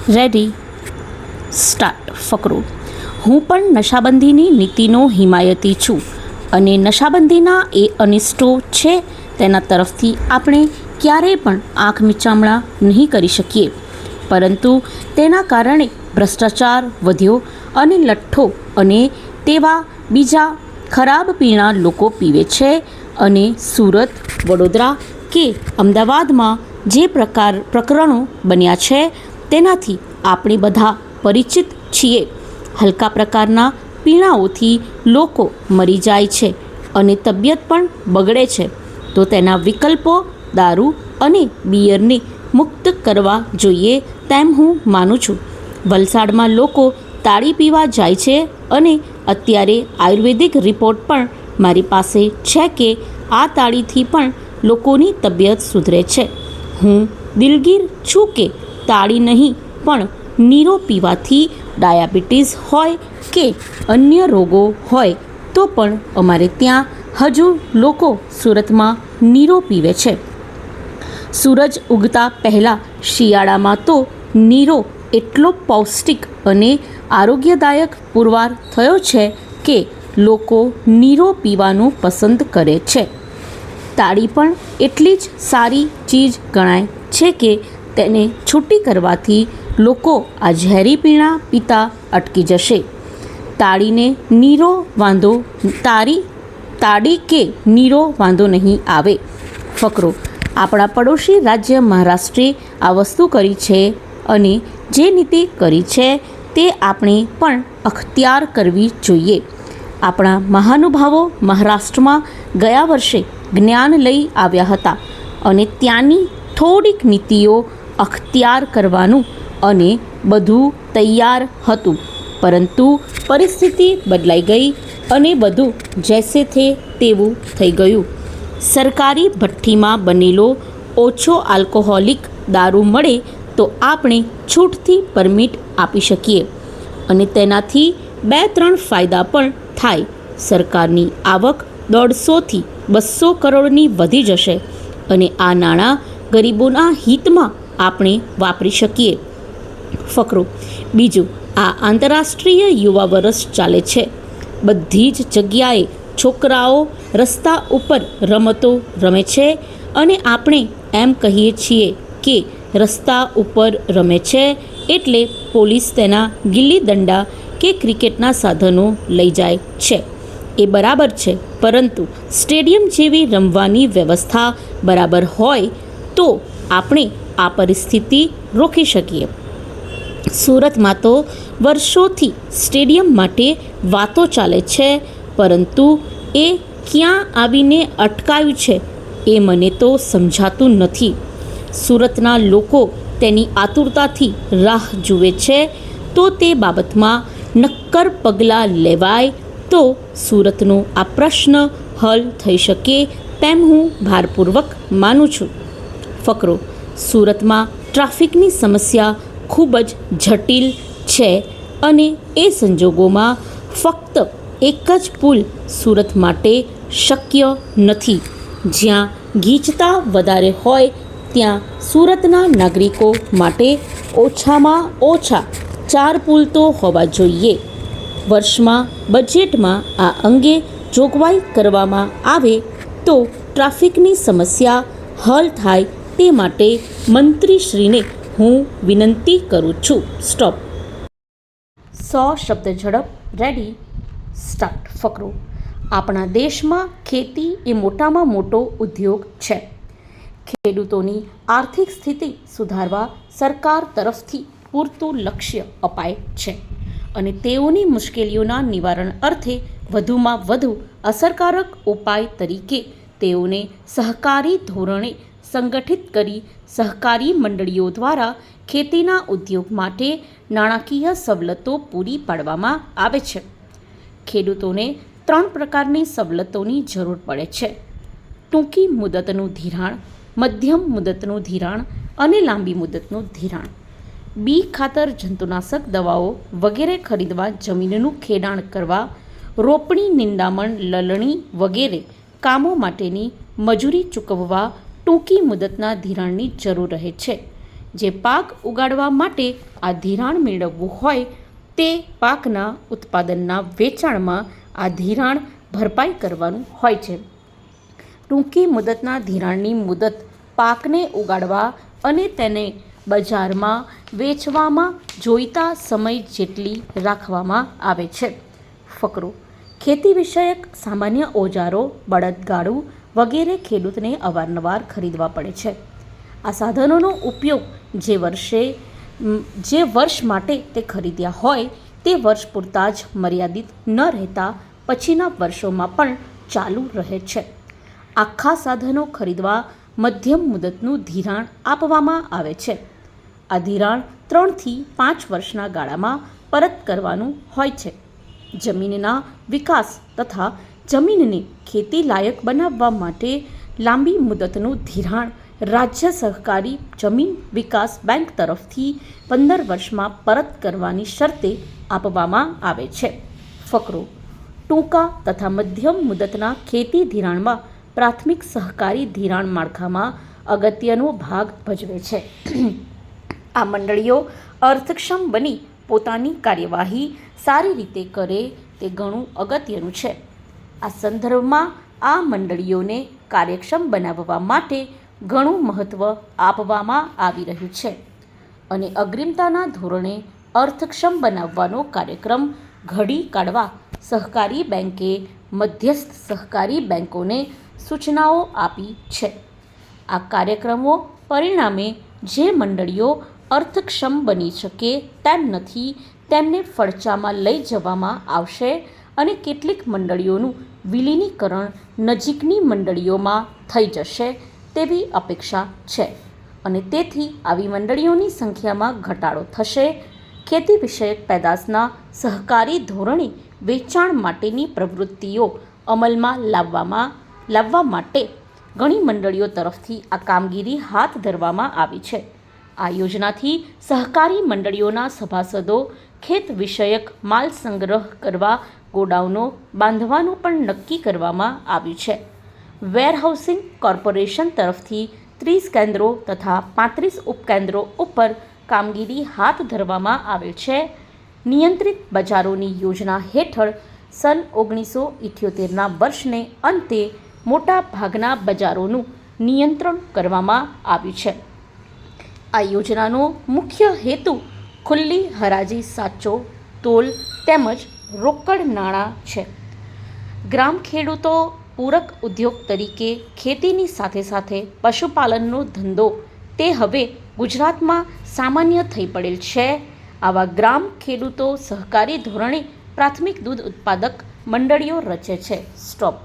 Ready start. ફકરો. હું પણ નશાબંધીની નીતિનો હિમાયતી છું અને નશાબંધીના એ અનિષ્ટો છે તેના તરફથી આપણે ક્યારેય પણ આંખ મીચામણા નહીં કરી શકીએ, પરંતુ તેના કારણે ભ્રષ્ટાચાર વધ્યો અને લઠ્ઠો અને તેવા બીજા ખરાબ પીણા લોકો પીવે છે. અને સુરત, વડોદરા કે અમદાવાદમાં જે પ્રકરણો બન્યા છે તેનાથી આપણે બધા પરિચિત છીએ. હલકા પ્રકારના પીણાઓથી લોકો મરી જાય છે અને તબિયત પણ બગડે છે, તો તેના વિકલ્પો દારૂ અને બિયરને મુક્ત કરવા જોઈએ તેમ હું માનું છું. વલસાડમાં લોકો તાળી પીવા જાય છે અને અત્યારે આયુર્વેદિક રિપોર્ટ પણ મારી પાસે છે કે આ તાળીથી પણ લોકોની તબિયત સુધરે છે. હું દિલગીર છું કે તાળી નહીં પણ નીરો પીવાથી ડાયાબિટીસ હોય કે અન્ય રોગો હોય તો પણ અમારે ત્યાં હજુ લોકો સુરતમાં નીરો પીવે છે. સૂરજ ઉગતા પહેલાં શિયાળામાં તો નીરો એટલો પૌષ્ટિક અને આરોગ્યદાયક પુરવાર થયો છે કે લોકો નીરો પીવાનું પસંદ કરે છે. તાળી પણ એટલી જ સારી ચીજ ગણાય છે કે તેને છૂટી કરવાથી લોકો આ ઝેરી પીણા પીતા અટકી જશે. તાળી કે નીરો વાંધો નહીં આવે. ફકરો. આપણા પડોશી રાજ્ય મહારાષ્ટ્રે આ વસ્તુ કરી છે અને જે નીતિ કરી છે તે આપણે પણ અખ્તિયાર કરવી જોઈએ. આપણા મહાનુભાવો મહારાષ્ટ્રમાં ગયા વર્ષે જ્ઞાન લઈ આવ્યા હતા અને ત્યાંની થોડીક નીતિઓ અખ્તિયાર કરવાનું અને બધું તૈયાર હતું, પરંતુ પરિસ્થિતિ બદલાઈ ગઈ અને બધું જૈસે થે તેવું થઈ ગયું. સરકારી ભઠ્ઠીમાં બનેલો ઓછો આલ્કોહોલિક દારૂ મળે તો આપણે છૂટથી પરમિટ આપી શકીએ અને તેનાથી 2-3 ફાયદા પણ થાય. સરકારની આવક 150થી 200 કરોડની વધી જશે અને આ નાણાં ગરીબોના હિતમાં આપણે વાપરી શકીએ. ફકરો. બીજું, આ આંતરરાષ્ટ્રીય યુવા વર્ષ ચાલે છે. બધી જ જગ્યાએ છોકરાઓ રસ્તા ઉપર રમતો રમે છે અને આપણે એમ કહીએ છીએ કે રસ્તા ઉપર રમે છે એટલે પોલીસ તેના ગિલ્લી દંડા કે ક્રિકેટના સાધનો લઈ જાય છે. એ બરાબર છે, પરંતુ સ્ટેડિયમ જેવી રમવાની વ્યવસ્થા બરાબર હોય તો આપણે આ પરિસ્થિતિ રોકી શકીએ. સુરતમાં તો વર્ષોથી સ્ટેડિયમ માટે વાતો ચાલે છે, પરંતુ એ ક્યાં આવીને અટકાયું છે એ મને તો સમજાતું નથી. સુરતના લોકો તેની આતુરતાથી રાહ જુએ છે, તો તે બાબતમાં નક્કર પગલાં લેવાય તો સુરતનો આ પ્રશ્ન હલ થઈ શકે તેમ હું ભારપૂર્વક માનું છું. ફકરો. સુરતમાં ટ્રાફિકની સમસ્યા ખૂબ જ જટિલ છે અને એ સંજોગોમાં ફક્ત એક જ પુલ સુરત માટે શક્ય નથી. જ્યાં ગીચતા વધારે હોય ત્યાં સુરતના નાગરિકો માટે ઓછામાં ઓછા 4 પુલ તો હોવા જોઈએ. વર્ષમાં બજેટમાં આ અંગે જોગવાઈ કરવામાં આવે તો ટ્રાફિકની સમસ્યા હલ થાય તે માટે મંત્રીશ્રીને હું વિનંતી કરું છું. સ્ટોપ. 100 શબ્દ ઝડપ. Ready start. ફકરો. આપણા દેશમાં ખેતી એ મોટામાં મોટો ઉદ્યોગ છે. ખેડૂતોની આર્થિક સ્થિતિ સુધારવા સરકાર તરફથી પૂરતું લક્ષ્ય અપાય છે અને તેઓની મુશ્કેલીઓના નિવારણ અર્થે વધુમાં વધુ અસરકારક ઉપાય તરીકે તેઓને સહકારી ધોરણે સંગઠિત કરી સહકારી મંડળીઓ દ્વારા ખેતીના ઉદ્યોગ માટે નાણાકીય સવલતો પૂરી પાડવામાં આવે છે. ખેડૂતોને 3 પ્રકારની સવલતોની જરૂર પડે છે: ટૂંકી મુદતનું ધિરાણ, મધ્યમ મુદતનું ધિરાણ અને લાંબી મુદતનું ધિરાણ. બી ખાતર, જંતુનાશક દવાઓ વગેરે ખરીદવા, જમીનનું ખેડાણ કરવા, રોપણી, નિંદામણ, લલણી વગેરે કામો માટેની મજૂરી ચૂકવવા ટૂંકી મુદતના ધિરાણની જરૂર રહે છે. જે પાક ઉગાડવા માટે આ ધિરાણ મેળવવું હોય તે પાકના ઉત્પાદનના વેચાણમાં આ ધિરાણ ભરપાઈ કરવાનું હોય છે. ટૂંકી મુદતના ધિરાણની મુદત પાકને ઉગાડવા અને તેને બજારમાં વેચવામાં જોઈતા સમય જેટલી રાખવામાં આવે છે. ફકરો: ખેતી વિષયક સામાન્ય ઓજારો, બળદગાડું વગેરે ખેડૂતને અવારનવાર ખરીદવા પડે છે. આ સાધનોનો ઉપયોગ જે વર્ષ માટે તે ખરીદ્યા હોય તે વર્ષ પૂરતા જ મર્યાદિત ન રહેતા પછીના વર્ષોમાં પણ ચાલુ રહે છે. આખા સાધનો ખરીદવા મધ્યમ મુદતનું ધિરાણ આપવામાં આવે છે. આ ધિરાણ 3 થી 5 વર્ષના ગાળામાં પરત કરવાનું હોય છે. જમીનના વિકાસ તથા જમીનને ખેતી લાયક બનાવવા માટે લાંબી મુદતનું ધિરાણ રાજ્ય સહકારી જમીન વિકાસ બેંક તરફથી 15 વર્ષમાં પરત કરવાની શરતે આપવામાં આવે છે. ફકરો: ટૂંકા તથા મધ્યમ મુદતના ખેતી ધિરાણમાં પ્રાથમિક સહકારી ધિરાણ માળખામાં અગત્યનો ભાગ ભજવે છે. આ મંડળીઓ અર્થક્ષમ બની પોતાની કાર્યવાહી સારી રીતે કરે તે ઘણું અગત્યનું છે. આ સંદર્ભમાં આ મંડળીઓને કાર્યક્ષમ બનાવવા માટે ઘણું મહત્ત્વ આપવામાં આવી રહ્યું છે અને અગ્રિમતાના ધોરણે અર્થક્ષમ બનાવવાનો કાર્યક્રમ ઘડી કાઢવા સહકારી બેંકે મધ્યસ્થ સહકારી બેંકોને સૂચનાઓ આપી છે. આ કાર્યક્રમો પરિણામે જે મંડળીઓ અર્થક્ષમ બની શકે તેમ નથી તેમને ફડચામાં લઈ જવામાં આવશે અને કેટલીક મંડળીઓનું વિલીનીકરણ નજીકની મંડળીઓમાં થઈ જશે તેવી અપેક્ષા છે અને તેથી આવી મંડળીઓની સંખ્યામાં ઘટાડો થશે. ખેતી વિષયક પેદાશના સહકારી ધોરણે વેચાણ માટેની પ્રવૃત્તિઓ અમલમાં લાવવા માટે ઘણી મંડળીઓ તરફથી આ કામગીરી હાથ ધરવામાં આવી છે. આ યોજનાથી સહકારી મંડળીઓના સભાસદો ખેત વિષયક માલ સંગ્રહ કરવા ગોડાઉનો બાંધવાનું પણ નક્કી કરવામાં આવ્યું છે. વેરહાઉસિંગ કોર્પોરેશન તરફથી 30 કેન્દ્રો તથા 35 ઉપકેન્દ્રો ઉપર કામગીરી હાથ ધરવામાં આવેલ છે. નિયંત્રિત બજારોની યોજના હેઠળ સન 1978ના વર્ષને અંતે મોટા ભાગના બજારોનું નિયંત્રણ કરવામાં આવ્યું છે. આ યોજનાનો મુખ્ય હેતુ ખુલ્લી હરાજી, સાચો તોલ તેમજ રોકડ નાણાં છે. ગ્રામ ખેડૂતો પૂરક ઉદ્યોગ તરીકે ખેતીની સાથે સાથે પશુપાલનનો ધંધો તે હવે ગુજરાતમાં સામાન્ય થઈ પડેલ છે. આવા ગ્રામ ખેડૂતો સહકારી ધોરણે પ્રાથમિક દૂધ ઉત્પાદક મંડળીઓ રચે છે. સ્ટોપ.